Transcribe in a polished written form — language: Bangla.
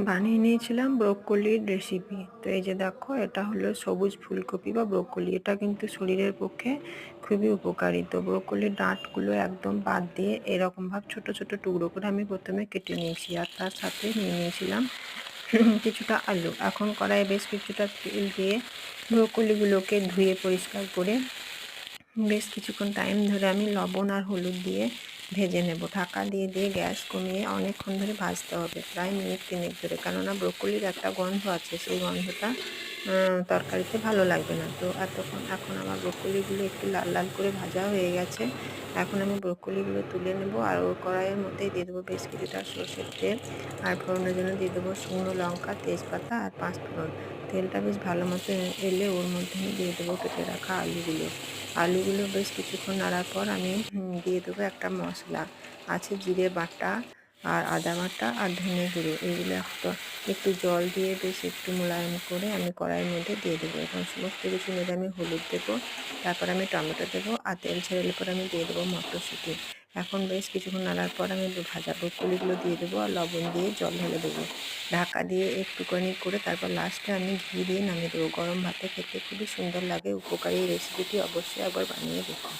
বানিয়ে নিয়েছিলাম ব্রোকলির রেসিপি। তো এই যে দেখো, এটা হলো সবুজ ফুলকপি বা ব্রোকলি। এটা কিন্তু শরীরের পক্ষে খুবই উপকারী। তো ব্রোকলির ডাঁটগুলো একদম বাদ দিয়ে এরকম ভাবে ছোট ছোট টুকরো করে আমি প্রথমে কেটে নিয়েছি, আর তার সাথে নিয়ে নিয়েছিলাম কিছুটা আলু। এখন কড়াইয়ে বেশ কিছুটা তেল দিয়ে ব্রোকলিগুলোকে ধুয়ে পরিষ্কার করে বেশ কিছুক্ষণ টাইম ধরে আমি লবণ আর হলুদ দিয়ে ভেজে নেব। ঢাকা দিয়ে দিয়ে গ্যাস কমিয়ে অনেকক্ষণ ধরে ভাজতে হবে, প্রায় মিনিট 3 ধরে, কেননা ব্রোকলির একটা গন্ধ আছে, সেই গন্ধটা তরকারিতে ভালো লাগবে না। তো এখন আমার ব্রোকলিগুলো একটু লাল লাল করে ভাজা হয়ে গেছে। এখন আমি ব্রোকলিগুলো তুলে নেব, আর ওই কড়াইয়ের মধ্যেই দিয়ে দেবো বেশ কিছুটা সর্ষের তেল, আর ফোড়নের জন্য দিয়ে দেবো শুকনো লঙ্কা, তেজপাতা আর 5 ফোড়ন। তেলটা বেশ ভালো মতো এলে ওর মধ্যে আমি দিয়ে দেবো কেটে রাখা আলুগুলো। আলুগুলো বেশ কিছুক্ষণ নাড়ার পর আমি দিয়ে দেবো একটা মশলা আছে, জিরে বাটা আর আদা বাটা আর ধনে গুঁড়ো। এগুলো একটু জল দিয়ে বেশ একটু মোলায়েম করে আমি কড়াইয়ের মধ্যে দিয়ে দেবো। এবং সমস্ত কিছু নেড়ে আমি হলুদ দেবো, তারপর আমি টমেটো দেবো, আর তেল ছেড়ে এলে পর আমি দিয়ে দেবো মটরশুঁটি। এখন বেশ কিছুক্ষণ নাড়ার পর আমি ভাজা ব্রোকলিগুলো দিয়ে দেবো, আর লবণ দিয়ে জল ঢেলে দেবো। ঢাকা দিয়ে একটুখানি করে তারপর লাস্টে আমি ঘি দিয়ে নামিয়ে দেবো। গরম ভাতে খেতে খুবই সুন্দর লাগে, উপকারী এই রেসিপিটি অবশ্যই একবার বানিয়ে দেখুন।